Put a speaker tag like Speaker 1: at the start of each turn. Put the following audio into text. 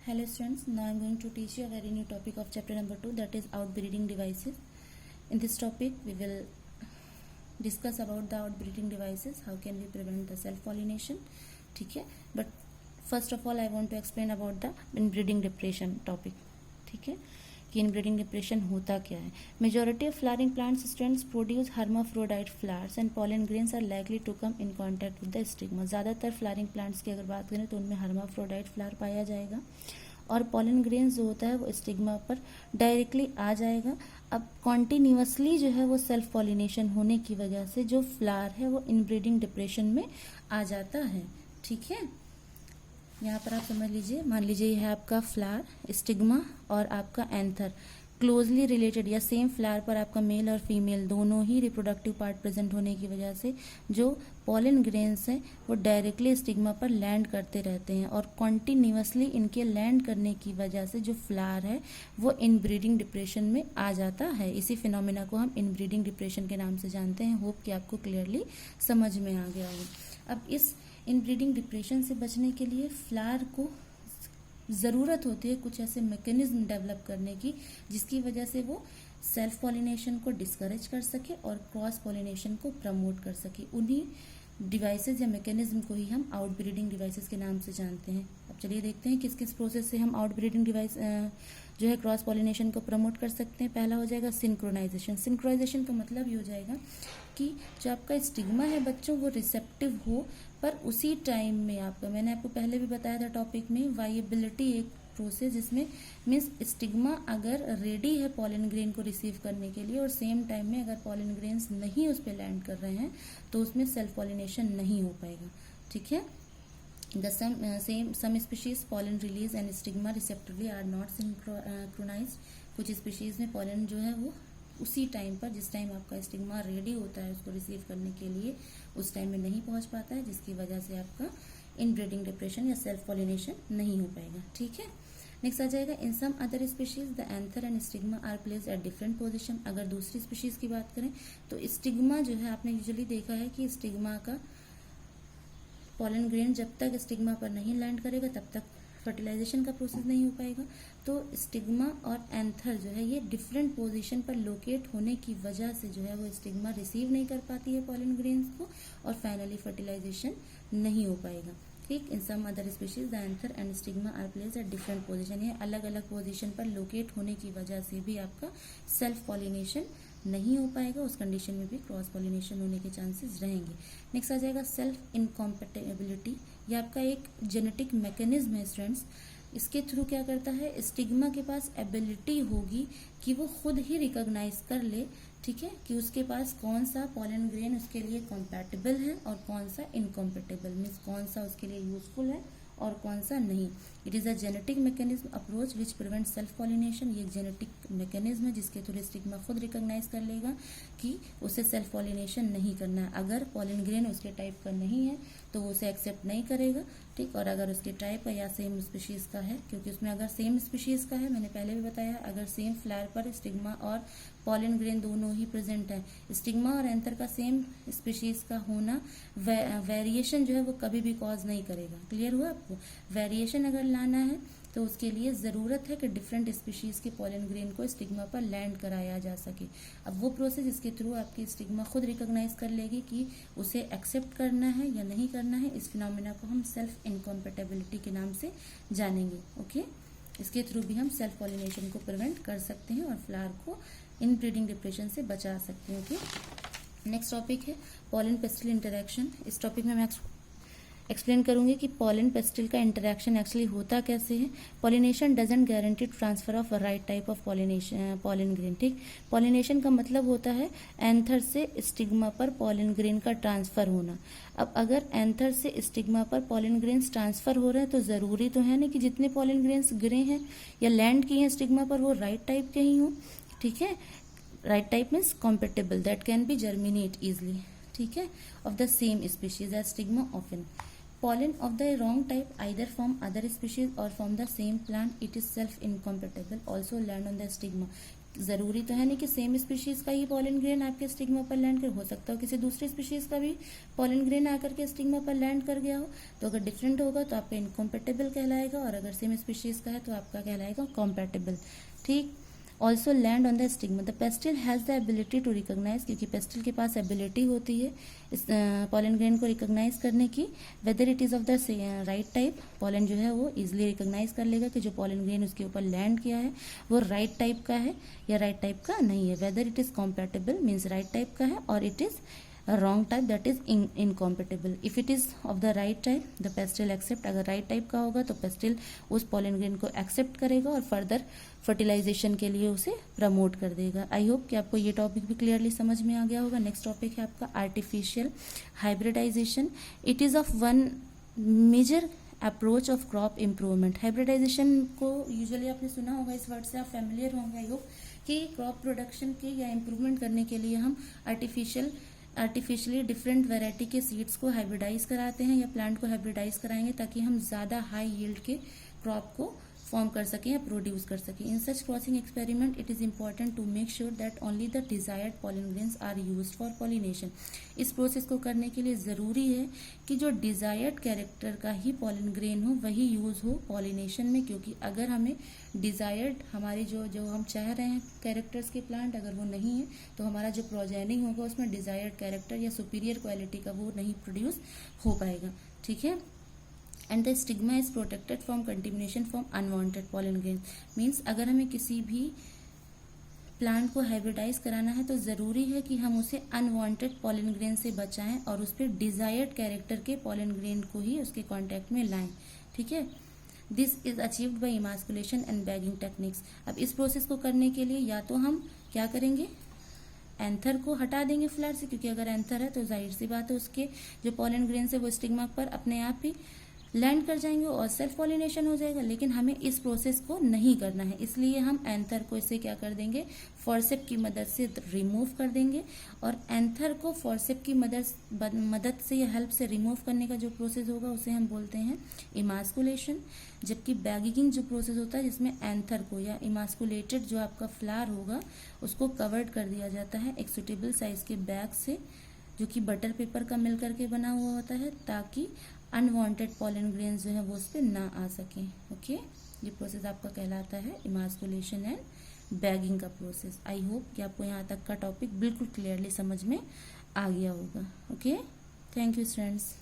Speaker 1: Hello students, now I am going to teach you a very new topic of chapter number 2, that is outbreeding devices. In this topic we will discuss about the outbreeding devices, how can we prevent the self-pollination, ठीक है. But first of all I want to explain about the inbreeding depression topic, ठीक है, कि inbreeding depression होता क्या है. Majority of flowering plants students produce hermaphrodite flowers and pollen grains are likely to come in contact with the stigma. ज़्यादातर flowering plants की अगर बात करें तो उनमें हर्माफ्रोडाइट फ्लावर पाया जाएगा और पॉलन ग्रेन्स जो होता है वो स्टिग्मा पर डायरेक्टली आ जाएगा. अब कॉन्टिन्यूसली जो है वो सेल्फ पॉलिनेशन होने की वजह से जो फ्लावर है वो इनब्रीडिंग डिप्रेशन में आ जाता है, ठीक है. यहाँ पर आप समझ लीजिए, मान लीजिए यह है आपका फ्लावर, स्टिग्मा और आपका एंथर क्लोजली रिलेटेड या सेम फ्लावर पर आपका मेल और फीमेल दोनों ही रिप्रोडक्टिव पार्ट प्रेजेंट होने की वजह से जो पॉलन ग्रेन्स हैं वो डायरेक्टली स्टिग्मा पर लैंड करते रहते हैं और कॉन्टिन्यूसली इनके लैंड करने की वजह से जो फ्लावर है वो इनब्रीडिंग डिप्रेशन में आ जाता है. इसी फिनोमिना को हम इनब्रीडिंग डिप्रेशन के नाम से जानते हैं. होप कि आपको क्लियरली समझ में आ गया हो. अब इस इनब्रीडिंग डिप्रेशन से बचने के लिए फ्लावर को ज़रूरत होती है कुछ ऐसे मैकेनिज्म डेवलप करने की जिसकी वजह से वो सेल्फ पॉलिनेशन को डिस्करेज कर सके और क्रॉस पॉलिनेशन को प्रमोट कर सके. उन्हीं डिवाइसेस या मैकेनिज्म को ही हम आउटब्रीडिंग डिवाइसेस के नाम से जानते हैं. अब चलिए देखते हैं किस किस प्रोसेस से हम आउटब्रीडिंग डिवाइस जो है क्रॉस पॉलिनेशन को प्रमोट कर सकते हैं. पहला हो जाएगा सिंक्रोनाइजेशन. सिंक्रोनाइजेशन का मतलब ये हो जाएगा कि जो आपका स्टिग्मा है बच्चों वो रिसेप्टिव हो पर उसी टाइम में आपका, मैंने आपको पहले भी बताया था टॉपिक में, वाइबिलिटी एक प्रोसेस जिसमें मीन्स स्टिग्मा अगर रेडी है पॉलन ग्रेन को रिसीव करने के लिए और सेम टाइम में अगर पॉलन ग्रेन्स नहीं उस पर लैंड कर रहे हैं तो उसमें सेल्फ पॉलिनेशन नहीं हो पाएगा, ठीक है. The some species pollen release and stigma receptively are not synchronized. कुछ स्पीशीज में पॉलन जो है वो उसी टाइम पर जिस टाइम आपका स्टिग्मा रेडी होता है उसको रिसीव करने के लिए उस टाइम में नहीं पहुंच पाता है, जिसकी वजह से आपका इनब्रीडिंग डिप्रेशन या सेल्फ पॉलिनेशन नहीं हो पाएगा, ठीक है. नेक्स्ट आ जाएगा in some other species the anther and stigma are placed at different position. अगर दूसरी स्पीशीज की बात करें तो स्टिग्मा जो है आपने यूजुअली देखा है कि स्टिग्मा का पॉलन ग्रेन जब तक स्टिग्मा पर नहीं लैंड करेगा तब तक फर्टिलाइजेशन का प्रोसेस नहीं हो पाएगा. तो स्टिग्मा और एंथर जो है ये डिफरेंट पोजीशन पर लोकेट होने की वजह से जो है वो स्टिग्मा रिसीव नहीं कर पाती है पॉलन ग्रेन्स को और फाइनली फर्टिलाइजेशन नहीं हो पाएगा, ठीक. In some other species the anther and stigma are placed at different position. ये अलग अलग पोजीशन पर लोकेट होने की वजह से भी आपका सेल्फ पॉलिनेशन नहीं हो पाएगा. उस कंडीशन में भी क्रॉस पॉलिनेशन होने के चांसेस रहेंगे. नेक्स्ट आ जाएगा सेल्फ इनकॉम्पेटेबिलिटी. ये आपका एक जेनेटिक मैकेनिज्म है स्टूडेंट्स. इसके थ्रू क्या करता है, स्टिग्मा के पास एबिलिटी होगी कि वो खुद ही रिकॉग्नाइज कर ले, ठीक है, कि उसके पास कौन सा पॉलन ग्रेन उसके लिए कॉम्पैटिबल है और कौन सा इनकॉम्पेटेबल, मीन्स कौन सा उसके लिए यूजफुल है और कौन सा नहीं. It is a genetic mechanism approach which prevent self pollination. ये एक जेनेटिक मैकेनिज्म है जिसके थ्रू स्टिग्मा खुद रिकॉग्नाइज कर लेगा कि उसे सेल्फ पॉलिनेशन नहीं करना है. अगर पॉलन ग्रेन उसके टाइप का नहीं है तो वो उसे एक्सेप्ट नहीं करेगा, ठीक. और अगर उसके टाइप का या सेम स्पीशीज का है, क्योंकि उसमें अगर सेम स्पीशीज का है, मैंने पहले भी बताया, अगर सेम फ्लावर पर स्टिग्मा और पॉलन ग्रेन दोनों ही प्रेजेंट है, स्टिग्मा और एंथर का सेम स्पीशीज का होना वेरिएशन जो है वो कभी भी कॉज नहीं करेगा. क्लियर हुआ आपको. वेरिएशन अगर लाना है तो उसके लिए ज़रूरत है कि डिफरेंट स्पीशीज़ के पॉलन ग्रेन को स्टिग्मा पर लैंड कराया जा सके. अब वो प्रोसेस इसके थ्रू आपकी स्टिग्मा खुद रिकॉग्नाइज कर लेगी कि उसे एक्सेप्ट करना है या नहीं करना है. इस फिनोमिना को हम सेल्फ इनकॉम्पेटेबिलिटी के नाम से जानेंगे, ओके. इसके थ्रू भी हम सेल्फ पॉलिनेशन को प्रिवेंट कर सकते हैं और फ्लावर को इनब्रीडिंग डिप्रेशन से बचा सकते हैं, ओके. नेक्स्ट टॉपिक है पॉलन पेस्टिल इंटरेक्शन. इस टॉपिक में मैं एक्सप्लेन करूंगी कि पॉलन पेस्टिल का इंटरेक्शन एक्चुअली होता कैसे है. Pollination doesn't guarantee transfer of right type of pollen grain, ठीक. पॉलिनेशन का मतलब होता है एंथर से स्टिग्मा पर पॉलन ग्रेन का ट्रांसफर होना. अब अगर एंथर से स्टिग्मा पर पॉलन ग्रेन्स ट्रांसफर हो रहे हैं तो जरूरी तो है नहीं कि जितने पॉलन ग्रेन्स गिरे हैं या लैंड किए हैं स्टिग्मा पर वो राइट टाइप के ही हों, ठीक है. Right type means compatible that can be germinate easily, ठीक है, of the same species as stigma often. Pollen of the wrong type either from other species or from the same plant, it is self incompatible also land on the stigma. ज़रूरी तो है नहीं कि same species का ही pollen grain आपके stigma पर land कर, हो सकता हो किसी दूसरे स्पीशीज़ का भी पॉलन ग्रेन आकर के स्टिग्मा पर लैंड कर गया हो। तो अगर डिफरेंट होगा तो आपका इनकॉम्पेटेबल कहलाएगा, और अगर सेम स्पीशीज़ का है तो आपका कहलाएगा कॉम्पैटिबल। ठीक। Also land on the stigma, the pistil has the ability to recognise, क्योंकि पेस्टिल के पास एबिलिटी होती है इस पॉलन ग्रेन को रिकोगनाइज करने की, weather it is of the right type, pollen जो है वो इजिली रिकोगनाइज कर लेगा कि जो पॉलन ग्रेन उसके ऊपर लैंड किया है वो राइट टाइप का है या राइट टाइप का नहीं है। Whether it is compatible means right type का है, और it is wrong type that is incompatible. If it is of the right type the pistil accept, अगर राइट टाइप का होगा तो पेस्टिल उस पॉलन ग्रेन को एक्सेप्ट करेगा और फर्दर फर्टिलाइजेशन के लिए उसे प्रमोट कर देगा। आई होप कि आपको ये टॉपिक भी क्लियरली समझ में आ गया होगा। नेक्स्ट टॉपिक है आपका artificial hybridization. It is of one major approach of crop improvement. Hybridization को यूजुअली आपने सुना होगा, इस वर्ड से आप फैमिलियर होंगे आई होप, कि क्रॉप प्रोडक्शन के या इम्प्रूवमेंट करने के लिए हम आर्टिफिशियली डिफरेंट वैरायटी के सीड्स को हाइब्रिडाइज कराते हैं या प्लांट को हाइब्रिडाइज कराएंगे ताकि हम ज़्यादा हाई यील्ड के क्रॉप को फॉर्म कर सकें या प्रोड्यूस कर सकें। In such crossing experiment it is important to make sure that only the desired pollen grains are used for pollination. इस प्रोसेस को करने के लिए ज़रूरी है कि जो डिजायर्ड कैरेक्टर का ही पॉलन ग्रेन हो वही यूज़ हो पॉलिनेशन में, क्योंकि अगर हमें डिजायर्ड हमारी जो हम चाह रहे हैं कैरेक्टर्स के प्लांट अगर वो नहीं है तो हमारा जो प्रोजेनिंग होगा उसमें डिजायर्ड कैरेक्टर या सुपीरियर क्वालिटी का वो नहीं प्रोड्यूस हो पाएगा। ठीक है। And the stigma is protected from कंटिमिनेशन from unwanted pollen grain. Means अगर हमें किसी भी प्लांट को हाइब्रिडाइज कराना है तो ज़रूरी है कि हम उसे अनवांटेड पॉलन ग्रेन से बचाएं और उस पर डिजायर्ड कैरेक्टर के पॉलन ग्रेन को ही उसके कॉन्टैक्ट में लाएं। ठीक है। This is achieved by emasculation and bagging techniques. अब इस प्रोसेस को करने के लिए या तो हम क्या करेंगे, एंथर को हटा देंगे फ्लावर से, क्योंकि अगर एंथर है तो जाहिर सी बात है उसके जो पॉलन ग्रेन है वो स्टिग्मा पर अपने आप ही लैंड कर जाएंगे और सेल्फ पॉलिनेशन हो जाएगा। लेकिन हमें इस प्रोसेस को नहीं करना है, इसलिए हम एंथर को इसे क्या कर देंगे, फॉर्सेप की मदद से रिमूव कर देंगे। और एंथर को फॉर्सेप की मदद से या हेल्प से रिमूव करने का जो प्रोसेस होगा उसे हम बोलते हैं इमास्कुलेशन। जबकि बैगिंग जो प्रोसेस होता है जिसमें एंथर को या इमास्कुलेटेड जो आपका फ्लावर होगा उसको कवर्ड कर दिया जाता है एक सुटेबल साइज के बैग से, जो कि बटर पेपर का मिल करके बना हुआ होता है, ताकि अनवांटेड पॉलन ग्रेन्स जो है वो उस पर ना आ सकें। ओके। ये प्रोसेस आपका कहलाता है इमास्कुलेशन एंड बैगिंग का प्रोसेस। आई होप कि आपको यहाँ तक का टॉपिक बिल्कुल क्लियरली समझ में आ गया होगा। ओके। Thank you students.